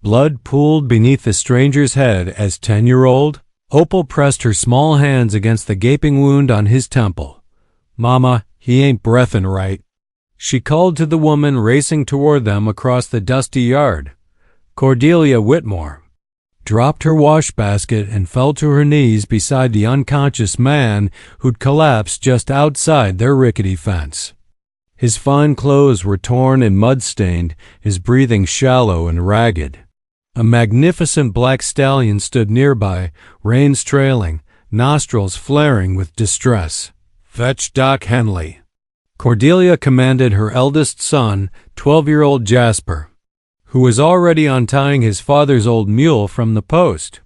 Blood pooled beneath the stranger's head as 10-year-old Opal pressed her small hands against the gaping wound on his temple. "Mama, he ain't breathin' right," she called to the woman racing toward them across the dusty yard. Cordelia Whitmore dropped her wash basket and fell to her knees beside the unconscious man who'd collapsed just outside their rickety fence. His fine clothes were torn and mud-stained, his breathing shallow and ragged. A magnificent black stallion stood nearby, reins trailing, nostrils flaring with distress. "Fetch Doc Henley." Cordelia commanded her eldest son, 12-year-old Jasper, who was already untying his father's old mule from the post.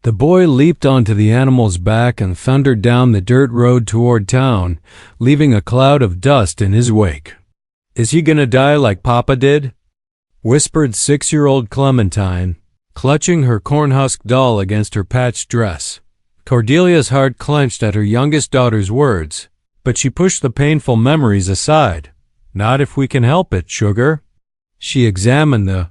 The boy leaped onto the animal's back and thundered down the dirt road toward town, leaving a cloud of dust in his wake. "Is he gonna die like Papa did?" whispered 6-year-old Clementine, clutching her cornhusk doll against her patched dress. Cordelia's heart clenched at her youngest daughter's words, but she pushed the painful memories aside. "Not if we can help it, sugar." She examined the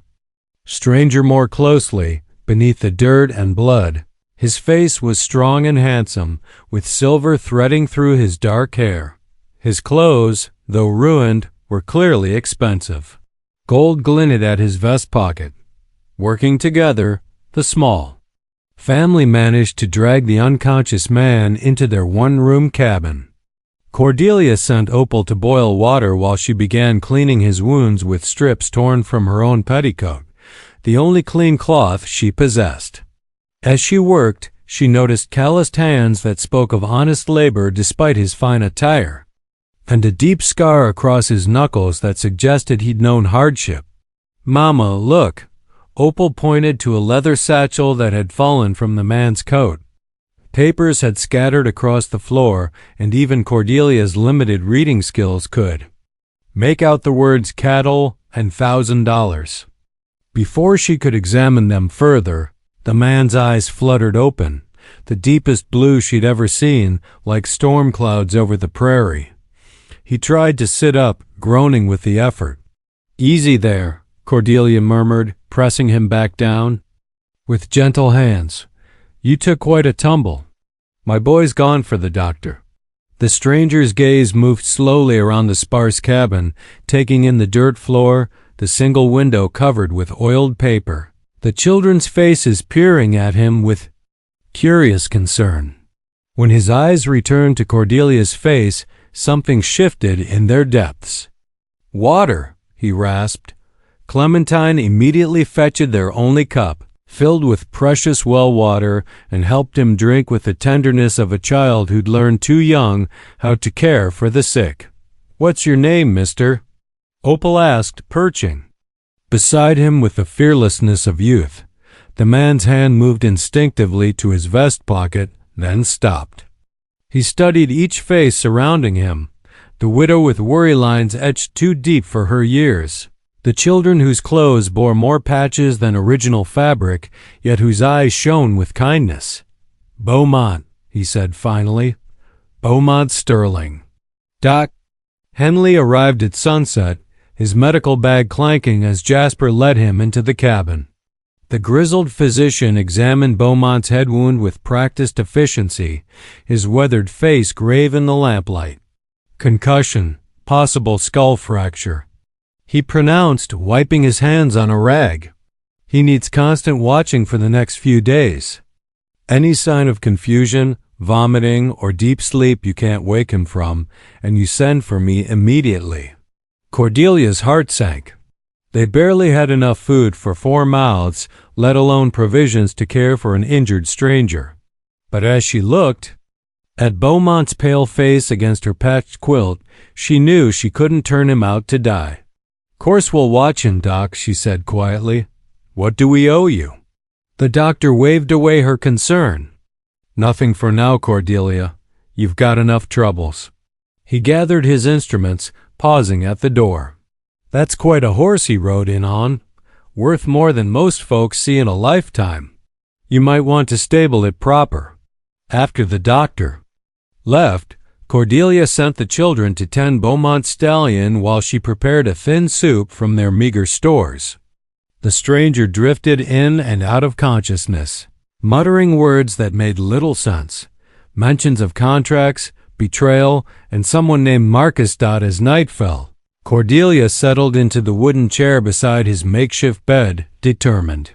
stranger more closely. Beneath the dirt and blood, his face was strong and handsome, with silver threading through his dark hair. His clothes, though ruined, were clearly expensive. Gold glinted at his vest pocket. Working together, the small family managed to drag the unconscious man into their one-room cabin. Cordelia sent Opal to boil water while she began cleaning his wounds with strips torn from her own petticoat, the only clean cloth she possessed. As she worked, she noticed calloused hands that spoke of honest labor despite his fine attire, and a deep scar across his knuckles that suggested he'd known hardship. "Mama, look." Opal pointed to a leather satchel that had fallen from the man's coat. Papers had scattered across the floor, and even Cordelia's limited reading skills could make out the words cattle and $1,000. Before she could examine them further, the man's eyes fluttered open, the deepest blue she'd ever seen, like storm clouds over the prairie. He tried to sit up, groaning with the effort. "Easy there," Cordelia murmured, pressing him back down. With gentle hands, "You took quite a tumble. My boy's gone for the doctor." The stranger's gaze moved slowly around the sparse cabin, taking in the dirt floor, the single window covered with oiled paper, the children's faces peering at him with curious concern. When his eyes returned to Cordelia's face, something shifted in their depths. "Water," he rasped. Clementine immediately fetched their only cup, filled with precious well water, and helped him drink with the tenderness of a child who'd learned too young how to care for the sick. "What's your name, mister?" Opal asked, perching beside him with the fearlessness of youth. The man's hand moved instinctively to his vest pocket, then stopped. He studied each face surrounding him, the widow with worry lines etched too deep for her years, the children whose clothes bore more patches than original fabric, yet whose eyes shone with kindness. "Beaumont," he said finally. "Beaumont Sterling." Doc Henley arrived at sunset, his medical bag clanking as Jasper led him into the cabin. The grizzled physician examined Beaumont's head wound with practiced efficiency, his weathered face grave in the lamplight. "Concussion, possible skull fracture," he pronounced, wiping his hands on a rag. "He needs constant watching for the next few days. Any sign of confusion, vomiting, or deep sleep you can't wake him from, and you send for me immediately." Cordelia's heart sank. They barely had enough food for 4 mouths, let alone provisions to care for an injured stranger. But as she looked at Beaumont's pale face against her patched quilt, she knew she couldn't turn him out to die. "Course we'll watch him, Doc," she said quietly. "What do we owe you?" The doctor waved away her concern. "Nothing for now, Cordelia. You've got enough troubles." He gathered his instruments, pausing at the door. "That's quite a horse he rode in on. Worth more than most folks see in a lifetime. You might want to stable it proper." After the doctor left, Cordelia sent the children to tend Beaumont's stallion while she prepared a thin soup from their meager stores. The stranger drifted in and out of consciousness, muttering words that made little sense. Mentions of contracts, betrayal, and someone named Marcus. As night fell, Cordelia settled into the wooden chair beside his makeshift bed, determined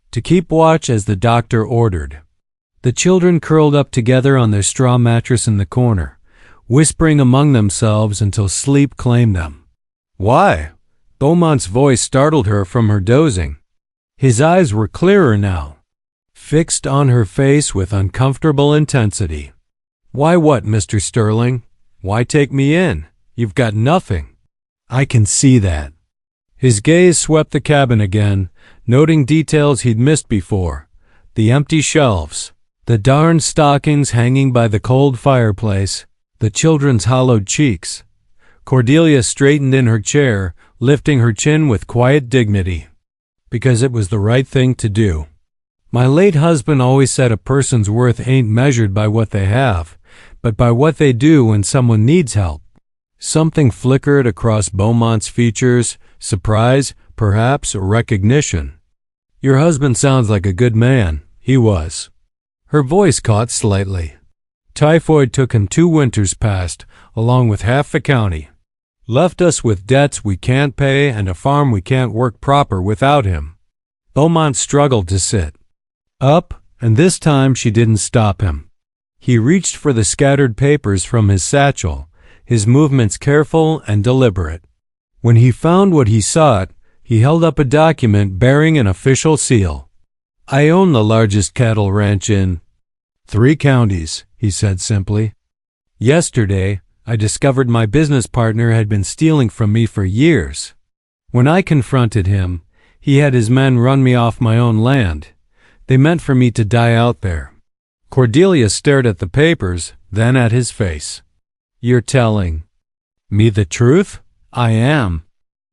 to keep watch as the doctor ordered. The children curled up together on their straw mattress in the corner, whispering among themselves until sleep claimed them. "Why?" Beaumont's voice startled her from her dozing. His eyes were clearer now, fixed on her face with uncomfortable intensity. "Why what, Mr. Sterling? Why take me in? You've got nothing." "I can see that." His gaze swept the cabin again, noting details he'd missed before. The empty shelves, the darned stockings hanging by the cold fireplace, the children's hollowed cheeks. Cordelia straightened in her chair, lifting her chin with quiet dignity. "Because it was the right thing to do. My late husband always said a person's worth ain't measured by what they have, but by what they do when someone needs help." Something flickered across Beaumont's features, surprise, perhaps, or recognition. "Your husband sounds like a good man." He was. Her voice caught slightly. "Typhoid took him 2 winters past, along with half the county. Left us with debts we can't pay and a farm we can't work proper without him." Beaumont struggled to sit up, and this time she didn't stop him. He reached for the scattered papers from his satchel, his movements careful and deliberate. When he found what he sought, he held up a document bearing an official seal. "I own the largest cattle ranch in 3 counties," he said simply. "Yesterday, I discovered my business partner had been stealing from me for years. When I confronted him, he had his men run me off my own land. They meant for me to die out there." Cordelia stared at the papers, then at his face. "You're telling me the truth?" "I am."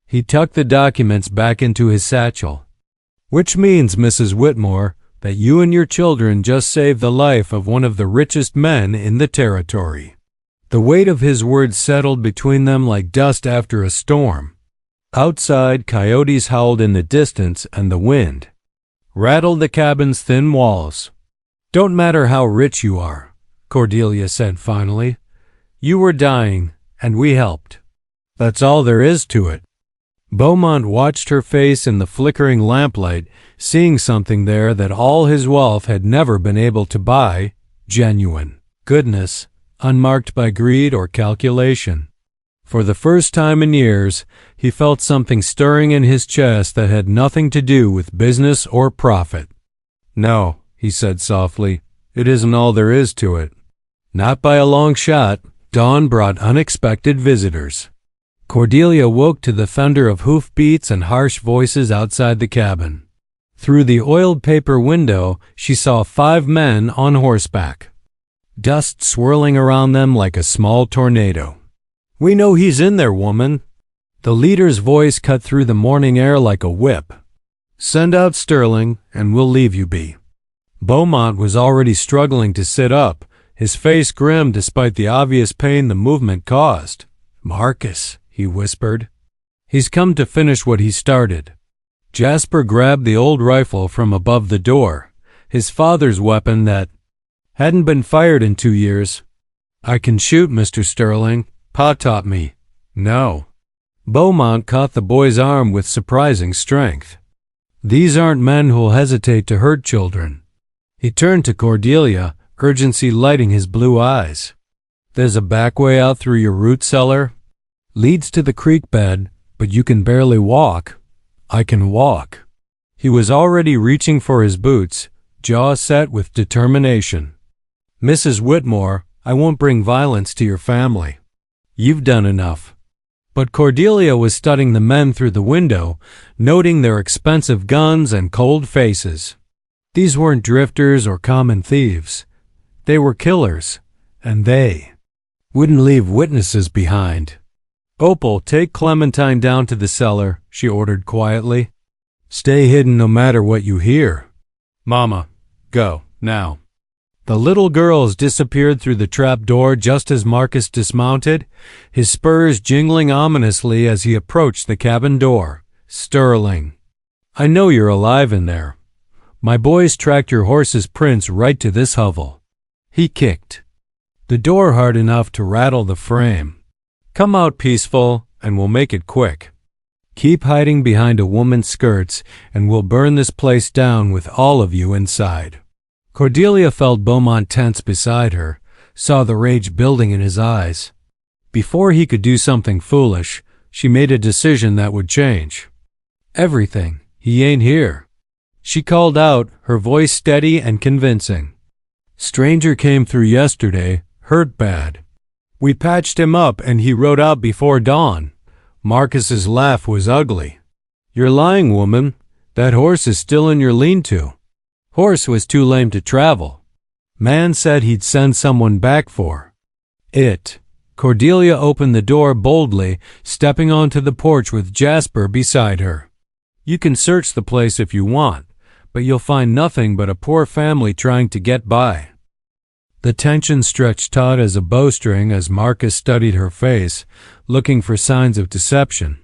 He tucked the documents back into his satchel. "Which means, Mrs. Whitmore, that you and your children just saved the life of one of the richest men in the territory." The weight of his words settled between them like dust after a storm. Outside, coyotes howled in the distance, and the wind rattled the cabin's thin walls. "Don't matter how rich you are," Cordelia said finally. "You were dying, and we helped. That's all there is to it." Beaumont watched her face in the flickering lamplight, seeing something there that all his wealth had never been able to buy: genuine goodness, unmarked by greed or calculation. For the first time in years, he felt something stirring in his chest that had nothing to do with business or profit. "No," he said softly, "it isn't all there is to it. Not by a long shot." Dawn brought unexpected visitors. Cordelia woke to the thunder of hoofbeats and harsh voices outside the cabin. Through the oiled paper window, she saw 5 men on horseback, dust swirling around them like a small tornado. "We know he's in there, woman." The leader's voice cut through the morning air like a whip. "Send out Sterling, and we'll leave you be." Beaumont was already struggling to sit up, his face grim despite the obvious pain the movement caused. "Marcus," he whispered. "He's come to finish what he started." Jasper grabbed the old rifle from above the door, his father's weapon that hadn't been fired in 2 years. "I can shoot, Mr. Sterling. Pa taught me." "No." Beaumont caught the boy's arm with surprising strength. "These aren't men who'll hesitate to hurt children." He turned to Cordelia, urgency lighting his blue eyes. "There's a back way out through your root cellar. Leads to the creek bed, but you can barely walk." "I can walk." He was already reaching for his boots, jaw set with determination. "Mrs. Whitmore, I won't bring violence to your family. You've done enough." But Cordelia was studying the men through the window, noting their expensive guns and cold faces. These weren't drifters or common thieves. They were killers, and they wouldn't leave witnesses behind. "Opal, take Clementine down to the cellar," she ordered quietly. "Stay hidden no matter what you hear." "Mama, go, now." The little girls disappeared through the trap door just as Marcus dismounted, his spurs jingling ominously as he approached the cabin door. "Sterling." I know you're alive in there. My boys tracked your horse's prints right to this hovel." He kicked the door hard enough to rattle the frame. "Come out peaceful, and we'll make it quick. Keep hiding behind a woman's skirts, and we'll burn this place down with all of you inside." Cordelia felt Beaumont tense beside her, saw the rage building in his eyes. Before he could do something foolish, she made a decision that would change everything. "He ain't here," she called out, her voice steady and convincing. "Stranger came through yesterday, hurt bad. We patched him up and he rode out before dawn." Marcus's laugh was ugly. "You're lying, woman. That horse is still in your lean-to." Horse was too lame to travel. Man said he'd send someone back for it. Cordelia opened the door boldly, stepping onto the porch with Jasper beside her. "You can search the place if you want, but you'll find nothing but a poor family trying to get by." The tension stretched taut as a bowstring as Marcus studied her face, looking for signs of deception.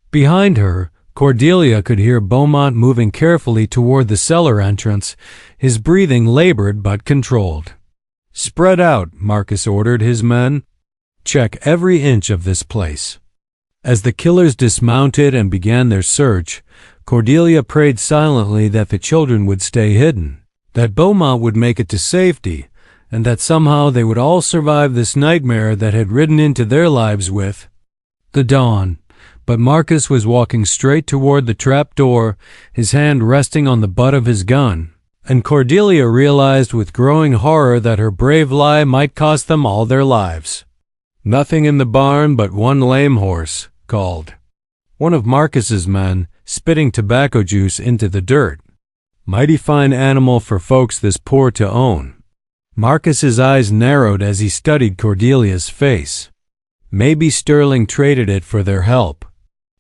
Behind her, Cordelia could hear Beaumont moving carefully toward the cellar entrance, his breathing labored but controlled. "Spread out," Marcus ordered his men. "Check every inch of this place." As the killers dismounted and began their search, Cordelia prayed silently that the children would stay hidden, that Beaumont would make it to safety, and that somehow they would all survive this nightmare that had ridden into their lives with the dawn. But Marcus was walking straight toward the trap door, his hand resting on the butt of his gun, and Cordelia realized with growing horror that her brave lie might cost them all their lives. "Nothing in the barn but one lame horse," called one of Marcus's men, spitting tobacco juice into the dirt. "Mighty fine animal for folks this poor to own." Marcus's eyes narrowed as he studied Cordelia's face. Maybe Sterling traded it for their help.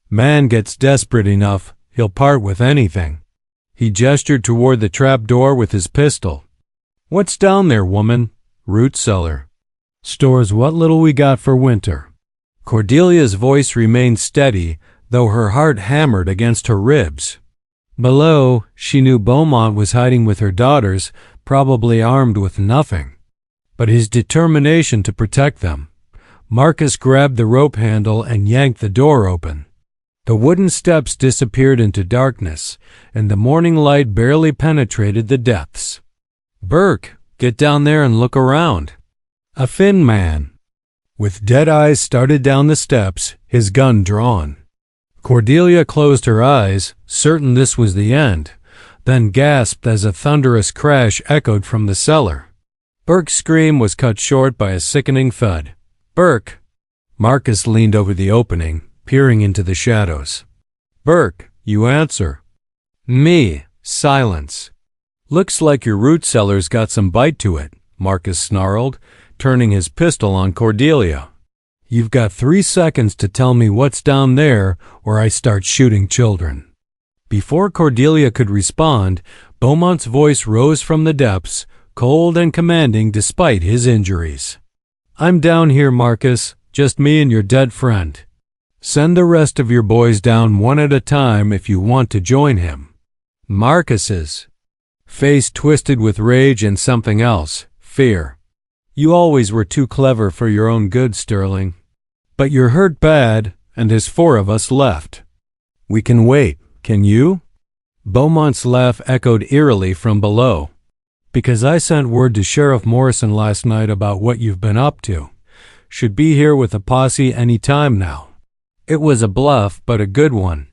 Man gets desperate enough, he'll part with anything. He gestured toward the trap door with his pistol. "What's down there, woman?" "Root cellar. Stores what little we got for winter." Cordelia's voice remained steady, though her heart hammered against her ribs. Below, she knew Beaumont was hiding with her daughters, probably armed with nothing but his determination to protect them. Marcus grabbed the rope handle and yanked the door open. The wooden steps disappeared into darkness, and the morning light barely penetrated the depths. "Burke, get down there and look around." A thin man with dead eyes started down the steps, his gun drawn. Cordelia closed her eyes, certain this was the end, then gasped as a thunderous crash echoed from the cellar. Burke's scream was cut short by a sickening thud. "Burke!" Marcus leaned over the opening, peering into the shadows. "Burke, you answer." "Me." Silence. "Looks like your root cellar's got some bite to it," Marcus snarled, turning his pistol on Cordelia. "You've got 3 seconds to tell me what's down there, or I start shooting children." Before Cordelia could respond, Beaumont's voice rose from the depths, cold and commanding despite his injuries. "I'm down here, Marcus, just me and your dead friend. Send the rest of your boys down one at a time if you want to join him." Marcus's face twisted with rage and something else, fear. "You always were too clever for your own good, Sterling. But you're hurt bad, and there's 4 of us left. We can wait. Can you?" Beaumont's laugh echoed eerily from below. "Because I sent word to Sheriff Morrison last night about what you've been up to. Should be here with a posse any time now." It was a bluff, but a good one.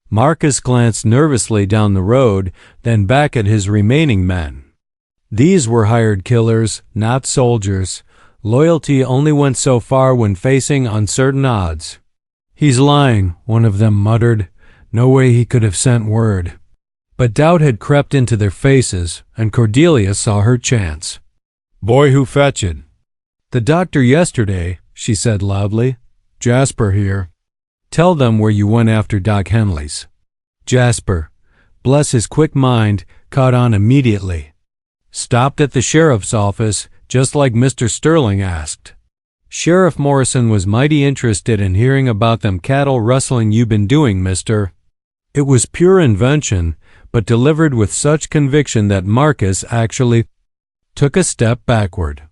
Marcus glanced nervously down the road, then back at his remaining men. These were hired killers, not soldiers. Loyalty only went so far when facing uncertain odds. "He's lying," one of them muttered. No way he could have sent word. But doubt had crept into their faces, and Cordelia saw her chance. "Boy who fetched." "The doctor yesterday," she said loudly. "Jasper here. Tell them where you went after Doc Henley's." Jasper, bless his quick mind, caught on immediately. "Stopped at the sheriff's office, just like Mr. Sterling asked. Sheriff Morrison was mighty interested in hearing about them cattle rustling you been doing, mister." It was pure invention, but delivered with such conviction that Marcus actually took a step backward.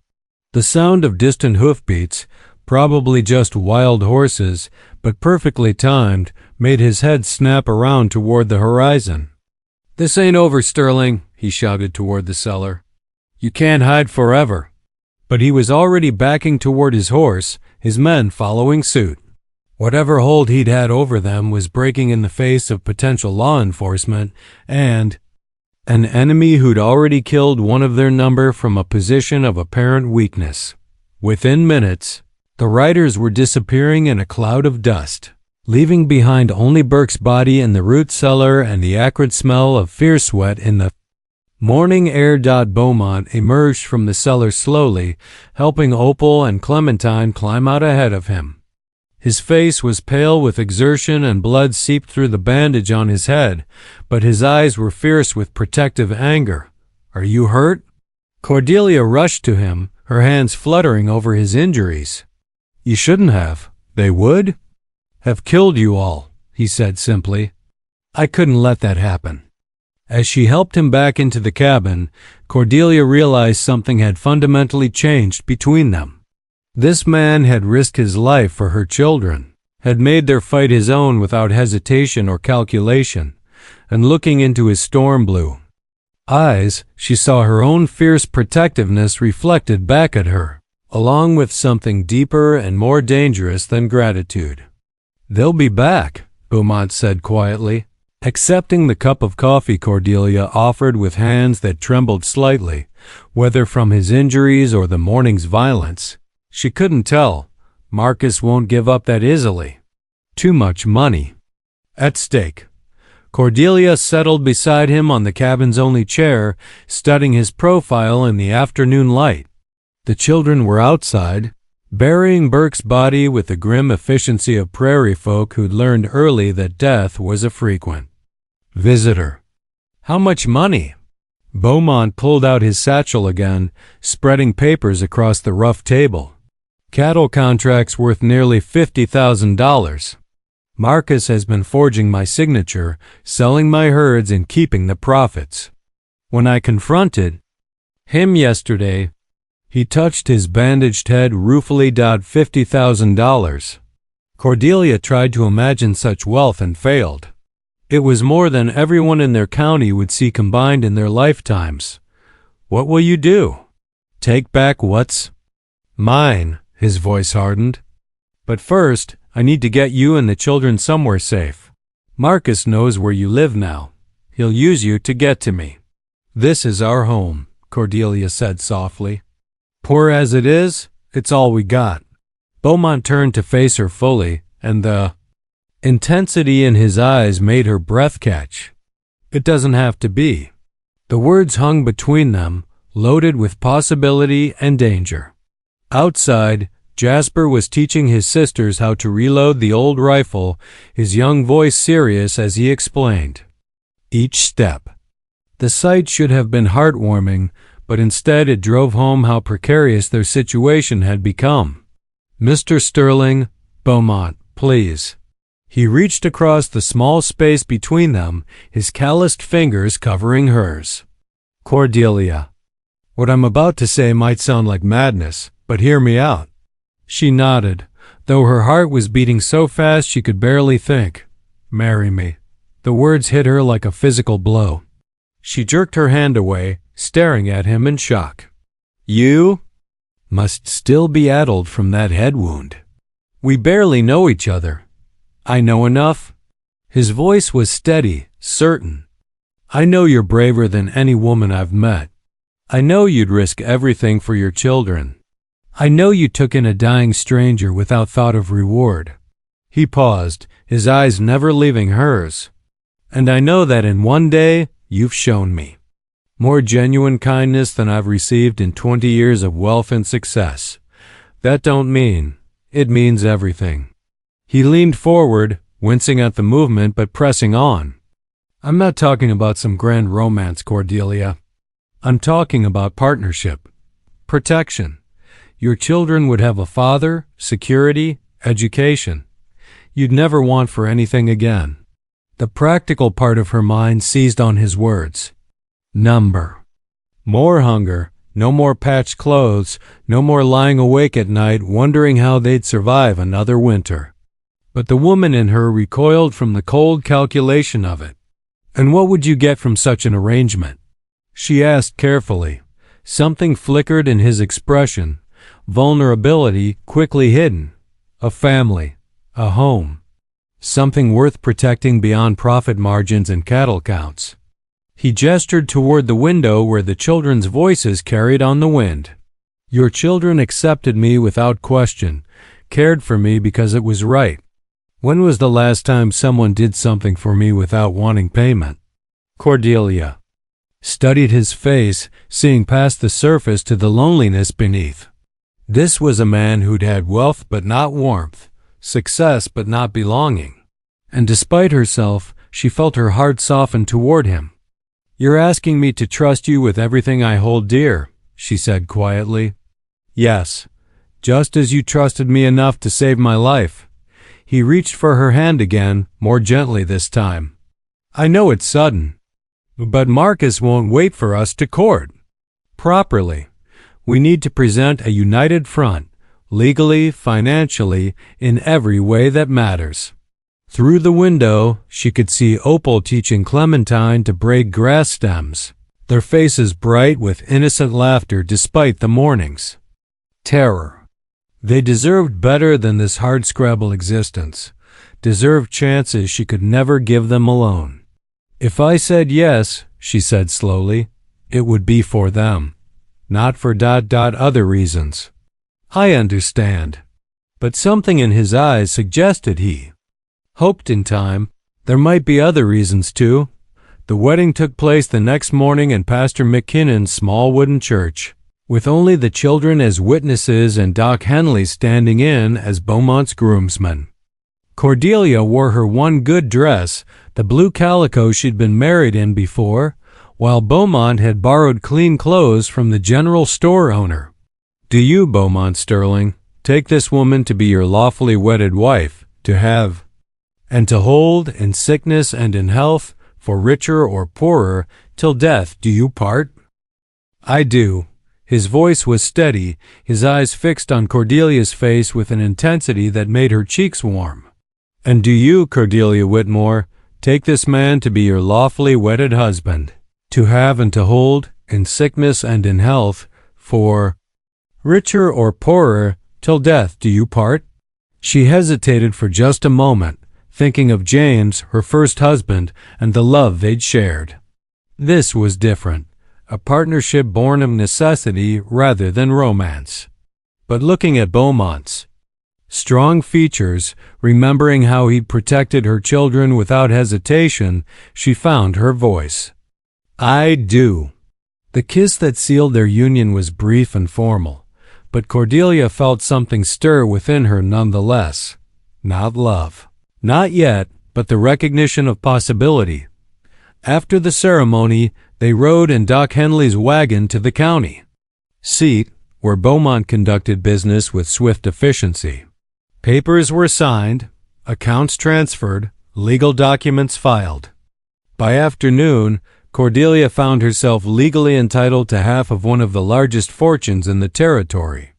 The sound of distant hoofbeats, probably just wild horses, but perfectly timed, made his head snap around toward the horizon. "This ain't over, Sterling," he shouted toward the cellar. "You can't hide forever." But he was already backing toward his horse, his men following suit. Whatever hold he'd had over them was breaking in the face of potential law enforcement and an enemy who'd already killed one of their number from a position of apparent weakness. Within minutes, the riders were disappearing in a cloud of dust, leaving behind only Burke's body in the root cellar and the acrid smell of fear sweat in the morning air. Beaumont emerged from the cellar slowly, helping Opal and Clementine climb out ahead of him. His face was pale with exertion and blood seeped through the bandage on his head, but his eyes were fierce with protective anger. "Are you hurt?" Cordelia rushed to him, her hands fluttering over his injuries. "You shouldn't have. They would have killed you all," he said simply. "I couldn't let that happen." As she helped him back into the cabin, Cordelia realized something had fundamentally changed between them. This man had risked his life for her children, had made their fight his own without hesitation or calculation, and looking into his storm blue eyes, she saw her own fierce protectiveness reflected back at her, along with something deeper and more dangerous than gratitude. "They'll be back," Beaumont said quietly, accepting the cup of coffee Cordelia offered with hands that trembled slightly, whether from his injuries or the morning's violence. She couldn't tell. Marcus won't give up that easily. Too much money at stake. Cordelia settled beside him on the cabin's only chair, studying his profile in the afternoon light. The children were outside, burying Burke's body with the grim efficiency of prairie folk who'd learned early that death was a frequent visitor. "How much money?" Beaumont pulled out his satchel again, spreading papers across the rough table. "Cattle contracts worth nearly $50,000. Marcus has been forging my signature, selling my herds and keeping the profits. When I confronted him yesterday, he touched his bandaged head ruefully. $50,000. Cordelia tried to imagine such wealth and failed. It was more than everyone in their county would see combined in their lifetimes. "What will you do? Take back what's mine?" His voice hardened. "But first, I need to get you and the children somewhere safe. Marcus knows where you live now. He'll use you to get to me." "This is our home," Cordelia said softly. "Poor as it is, it's all we got." Beaumont turned to face her fully, and the intensity in his eyes made her breath catch. "It doesn't have to be." The words hung between them, loaded with possibility and danger. Outside, Jasper was teaching his sisters how to reload the old rifle, his young voice serious as he explained each step. The sight should have been heartwarming, but instead it drove home how precarious their situation had become. "Mr. Sterling, Beaumont, please." He reached across the small space between them, his calloused fingers covering hers. "Cordelia, what I'm about to say might sound like madness, but hear me out." She nodded, though her heart was beating so fast she could barely think. "Marry me." The words hit her like a physical blow. She jerked her hand away, staring at him in shock. "You must still be addled from that head wound. We barely know each other." "I know enough." His voice was steady, certain. "I know you're braver than any woman I've met. I know you'd risk everything for your children. I know you took in a dying stranger without thought of reward." He paused, his eyes never leaving hers. "And I know that in one day you've shown me more genuine kindness than I've received in 20 years of wealth and success. That don't mean, it means everything." He leaned forward, wincing at the movement but pressing on. "I'm not talking about some grand romance, Cordelia. I'm talking about partnership, protection. Your children would have a father, security, education. You'd never want for anything again. The practical part of her mind seized on his words. Number. More hunger, no more patched clothes, no more lying awake at night wondering how they'd survive another winter. But the woman in her recoiled from the cold calculation of it. And what would you get from such an arrangement? She asked carefully. Something flickered in his expression, vulnerability quickly hidden. A family, a home, something worth protecting beyond profit margins and cattle counts. He gestured toward the window where the children's voices carried on the wind. Your children accepted me without question, cared for me because it was right. When was the last time someone did something for me without wanting payment? Cordelia studied his face, seeing past the surface to the loneliness beneath. This was a man who'd had wealth but not warmth, success but not belonging. And despite herself, she felt her heart soften toward him. You're asking me to trust you with everything I hold dear, she said quietly. Yes, just as you trusted me enough to save my life. He reached for her hand again, more gently this time. I know it's sudden, but Marcus won't wait for us to court. Properly, we need to present a united front, legally, financially, in every way that matters. Through the window, she could see Opal teaching Clementine to braid grass stems, their faces bright with innocent laughter despite the mornings. Terror. They deserved better than this hardscrabble existence, deserved chances she could never give them alone. If I said yes, she said slowly, it would be for them, not for other reasons. I understand. But something in his eyes suggested he hoped in time there might be other reasons too. The wedding took place the next morning in Pastor McKinnon's small wooden church, with only the children as witnesses and Doc Henley standing in as Beaumont's groomsmen. Cordelia wore her one good dress, the blue calico she'd been married in before, while Beaumont had borrowed clean clothes from the general store owner. Do you, Beaumont Sterling, take this woman to be your lawfully wedded wife, to have, and to hold in sickness and in health, for richer or poorer, till death do you part? I do. His voice was steady, his eyes fixed on Cordelia's face with an intensity that made her cheeks warm. And do you, Cordelia Whitmore, take this man to be your lawfully wedded husband, to have and to hold, in sickness and in health, for richer or poorer, till death do you part? She hesitated for just a moment, thinking of James, her first husband, and the love they'd shared. This was different, a partnership born of necessity rather than romance. But looking at Beaumont's strong features, remembering how he'd protected her children without hesitation, she found her voice. I do. The kiss that sealed their union was brief and formal, but Cordelia felt something stir within her nonetheless. Not love. Not yet, but the recognition of possibility. After the ceremony, they rode in Doc Henley's wagon to the county seat, where Beaumont conducted business with swift efficiency. Papers were signed, accounts transferred, legal documents filed. By afternoon, Cordelia found herself legally entitled to half of one of the largest fortunes in the territory.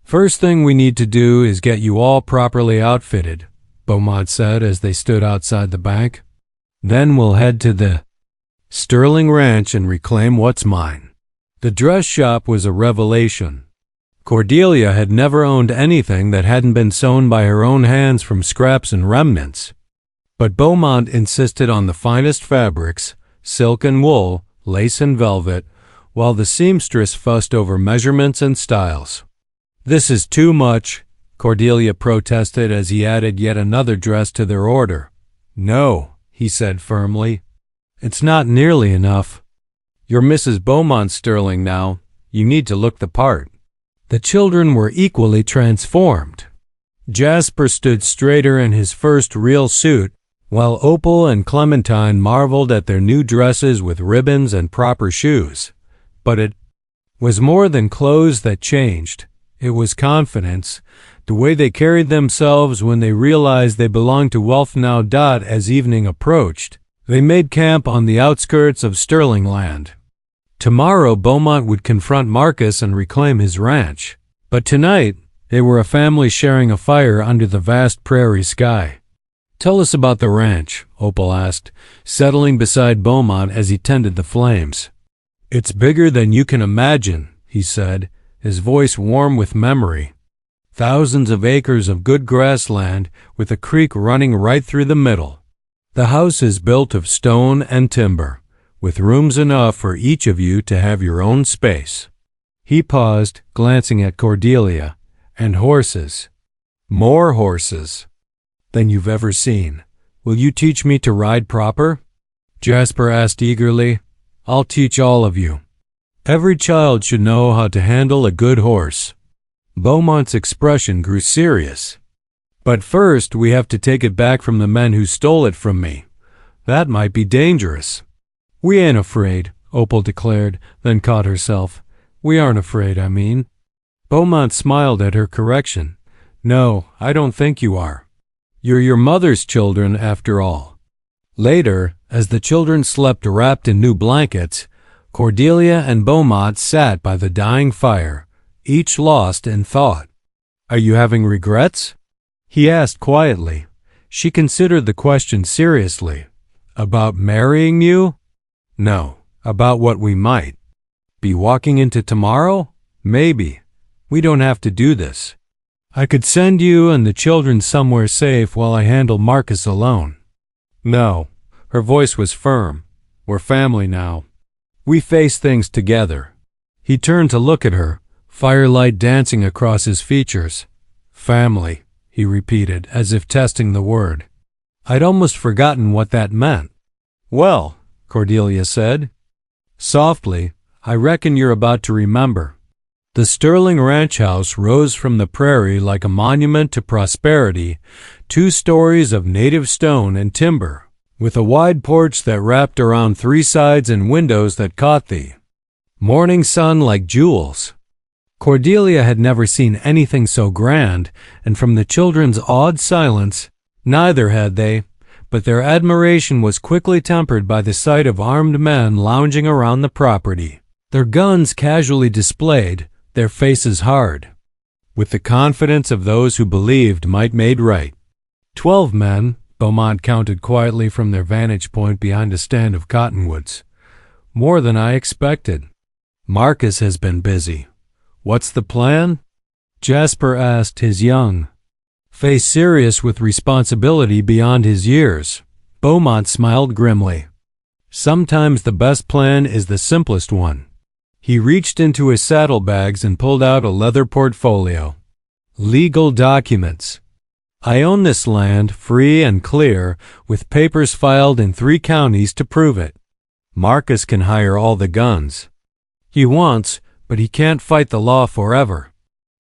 First thing we need to do is get you all properly outfitted, Beaumont said as they stood outside the bank. Then we'll head to the Sterling Ranch and reclaim what's mine. The dress shop was a revelation. Cordelia had never owned anything that hadn't been sewn by her own hands from scraps and remnants. But Beaumont insisted on the finest fabrics, silk and wool, lace and velvet, while the seamstress fussed over measurements and styles. This is too much, Cordelia protested as he added yet another dress to their order. No, he said firmly. It's not nearly enough. You're Mrs. Beaumont Sterling now. You need to look the part. The children were equally transformed. Jasper stood straighter in his first real suit, while Opal and Clementine marveled at their new dresses with ribbons and proper shoes. But it was more than clothes that changed. It was confidence, the way they carried themselves when they realized they belonged to wealth now. As evening approached, they made camp on the outskirts of Sterling Land. Tomorrow Beaumont would confront Marcus and reclaim his ranch, but tonight they were a family sharing a fire under the vast prairie sky. "Tell us about the ranch," Opal asked, settling beside Beaumont as he tended the flames. "It's bigger than you can imagine," he said, his voice warm with memory. "Thousands of acres of good grassland with a creek running right through the middle. The house is built of stone and timber, with rooms enough for each of you to have your own space." He paused, glancing at Cordelia. "And horses. More horses than you've ever seen. Will you teach me to ride proper?" Jasper asked eagerly. "I'll teach all of you. Every child should know how to handle a good horse." Beaumont's expression grew serious. "But first we have to take it back from the men who stole it from me. That might be dangerous." "We ain't afraid," Opal declared, then caught herself. "We aren't afraid, I mean." Beaumont smiled at her correction. "No, I don't think you are. You're your mother's children, after all." Later, as the children slept wrapped in new blankets, Cordelia and Beaumont sat by the dying fire, each lost in thought. "Are you having regrets?" he asked quietly. She considered the question seriously. "About marrying you?" "No. About what we might be walking into tomorrow? Maybe. We don't have to do this. I could send you and the children somewhere safe while I handle Marcus alone." "No." Her voice was firm. "We're family now. We face things together." He turned to look at her, firelight dancing across his features. "Family," he repeated, as if testing the word. "I'd almost forgotten what that meant." "Well," Cordelia said softly, "I reckon you're about to remember." The Sterling ranch house rose from the prairie like a monument to prosperity, 2 stories of native stone and timber, with a wide porch that wrapped around 3 sides and windows that caught the morning sun like jewels. Cordelia had never seen anything so grand, and from the children's awed silence, neither had they, but their admiration was quickly tempered by the sight of armed men lounging around the property, their guns casually displayed, their faces hard, with the confidence of those who believed might made right. 12 men, Beaumont counted quietly from their vantage point behind a stand of cottonwoods. "More than I expected. Marcus has been busy. What's the plan?" Jasper asked, his young face serious with responsibility beyond his years. Beaumont smiled grimly. "Sometimes the best plan is the simplest one." He reached into his saddlebags and pulled out a leather portfolio. "Legal documents. I own this land, free and clear, with papers filed in 3 counties to prove it. Marcus can hire all the guns he wants, but he can't fight the law forever."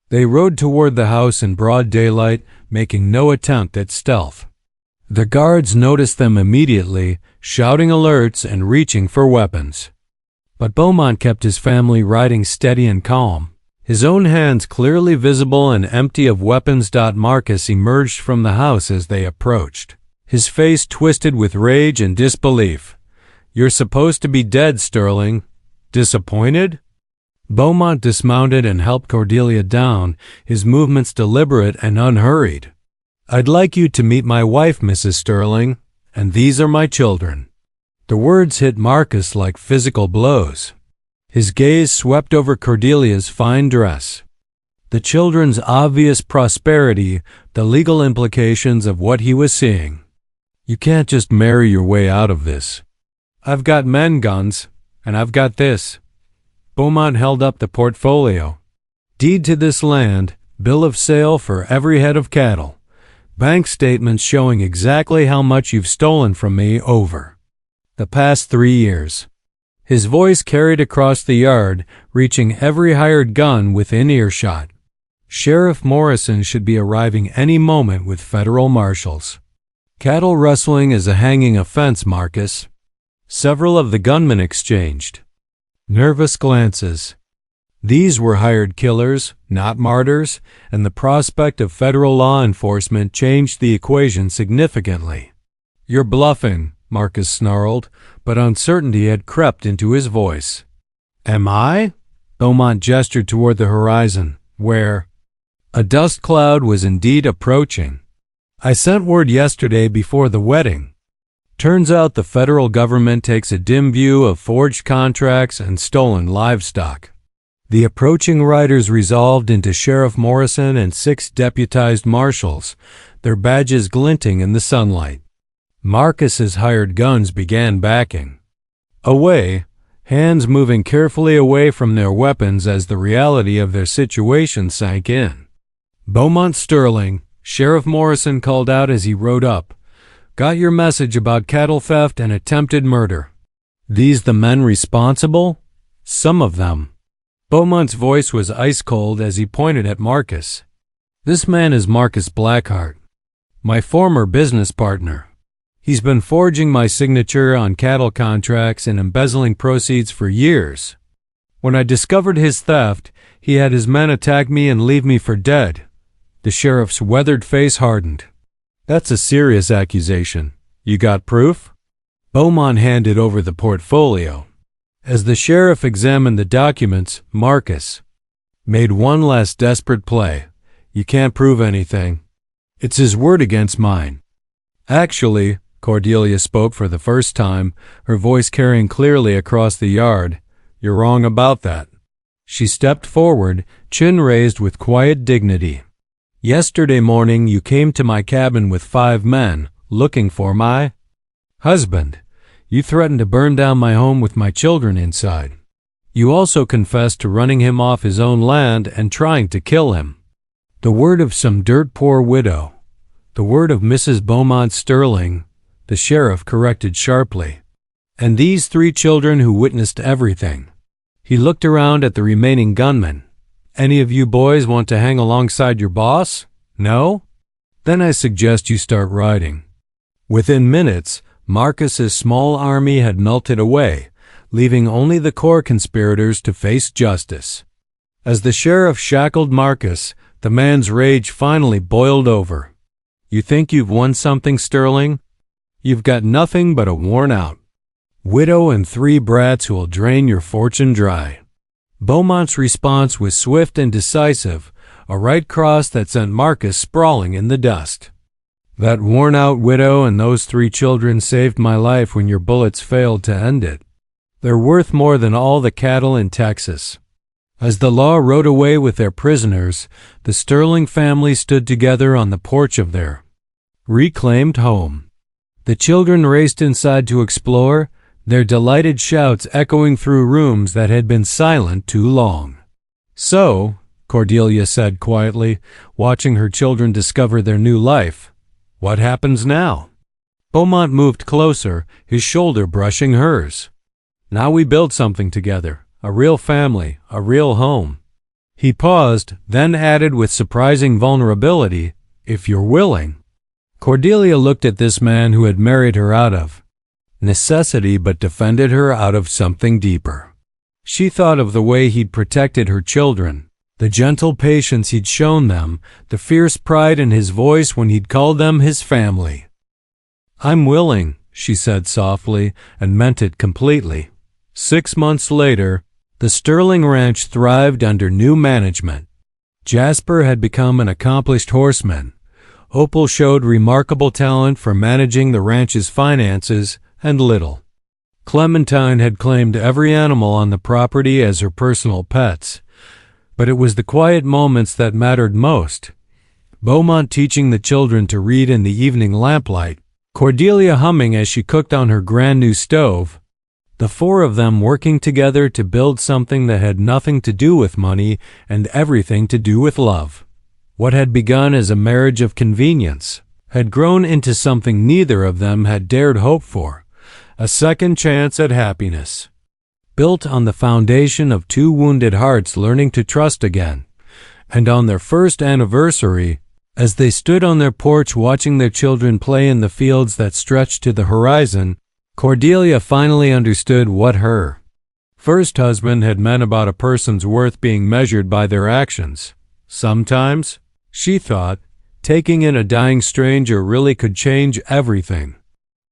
They rode toward the house in broad daylight, making no attempt at stealth. The guards noticed them immediately, shouting alerts and reaching for weapons. But Beaumont kept his family riding steady and calm, his own hands clearly visible and empty of weapons. Marcus emerged from the house as they approached, his face twisted with rage and disbelief. "You're supposed to be dead, Sterling. Disappointed?" Beaumont dismounted and helped Cordelia down, his movements deliberate and unhurried. "I'd like you to meet my wife, Mrs. Sterling, and these are my children." The words hit Marcus like physical blows. His gaze swept over Cordelia's fine dress, the children's obvious prosperity, the legal implications of what he was seeing. "You can't just marry your way out of this. I've got men guns, and I've got this." Beaumont held up the portfolio. "Deed to this land, bill of sale for every head of cattle, bank statements showing exactly how much you've stolen from me over the past 3 years. His voice carried across the yard, reaching every hired gun within earshot. "Sheriff Morrison should be arriving any moment with federal marshals. Cattle rustling is a hanging offense, Marcus." Several of the gunmen exchanged nervous glances. These were hired killers, not martyrs, and the prospect of federal law enforcement changed the equation significantly. "You're bluffing," Marcus snarled, but uncertainty had crept into his voice. "Am I?" Beaumont gestured toward the horizon, where a dust cloud was indeed approaching. "I sent word yesterday before the wedding. Turns out the federal government takes a dim view of forged contracts and stolen livestock." The approaching riders resolved into Sheriff Morrison and 6 deputized marshals, their badges glinting in the sunlight. Marcus's hired guns began backing away, hands moving carefully away from their weapons as the reality of their situation sank in. "Beaumont Sterling," Sheriff Morrison called out as he rode up. "Got your message about cattle theft and attempted murder. These the men responsible?" "Some of them." Beaumont's voice was ice cold as he pointed at Marcus. "This man is Marcus Blackheart, my former business partner. He's been forging my signature on cattle contracts and embezzling proceeds for years. When I discovered his theft, he had his men attack me and leave me for dead." The sheriff's weathered face hardened. "That's a serious accusation. You got proof?" Beaumont handed over the portfolio. As the sheriff examined the documents, Marcus made one last desperate play. "You can't prove anything. It's his word against mine." "Actually," Cordelia spoke for the first time, her voice carrying clearly across the yard, "you're wrong about that." She stepped forward, chin raised with quiet dignity. "Yesterday morning you came to my cabin with 5 men, looking for my husband. You threatened to burn down my home with my children inside. You also confessed to running him off his own land and trying to kill him. The word of some dirt-poor widow. The word of Mrs. Beaumont Sterling," the sheriff corrected sharply. "And these 3 children who witnessed everything." He looked around at the remaining gunmen. "Any of you boys want to hang alongside your boss? No? Then I suggest you start riding." Within minutes, Marcus's small army had melted away, leaving only the core conspirators to face justice. As the sheriff shackled Marcus, the man's rage finally boiled over. "You think you've won something, Sterling? You've got nothing but a worn-out widow and 3 brats who'll drain your fortune dry." Beaumont's response was swift and decisive, a right cross that sent Marcus sprawling in the dust. "That worn-out widow and those 3 children saved my life when your bullets failed to end it. They're worth more than all the cattle in Texas." As the law rode away with their prisoners, the Sterling family stood together on the porch of their reclaimed home. The children raced inside to explore, their delighted shouts echoing through rooms that had been silent too long. "So," Cordelia said quietly, watching her children discover their new life, "what happens now?" Beaumont moved closer, his shoulder brushing hers. "Now we build something together, a real family, a real home." He paused, then added with surprising vulnerability, "if you're willing." Cordelia looked at this man who had married her out of necessity but defended her out of something deeper. She thought of the way he'd protected her children, the gentle patience he'd shown them, the fierce pride in his voice when he'd called them his family. "I'm willing," she said softly, and meant it completely. 6 months later, the Sterling Ranch thrived under new management. Jasper had become an accomplished horseman. Opal showed remarkable talent for managing the ranch's finances, and Little Clementine had claimed every animal on the property as her personal pets. But it was the quiet moments that mattered most. Beaumont teaching the children to read in the evening lamplight, Cordelia humming as she cooked on her grand new stove, the 4 of them working together to build something that had nothing to do with money and everything to do with love. What had begun as a marriage of convenience had grown into something neither of them had dared hope for, a second chance at happiness, built on the foundation of 2 wounded hearts learning to trust again. And on their first anniversary, as they stood on their porch watching their children play in the fields that stretched to the horizon, Cordelia finally understood what her first husband had meant about a person's worth being measured by their actions. Sometimes, she thought, taking in a dying stranger really could change everything.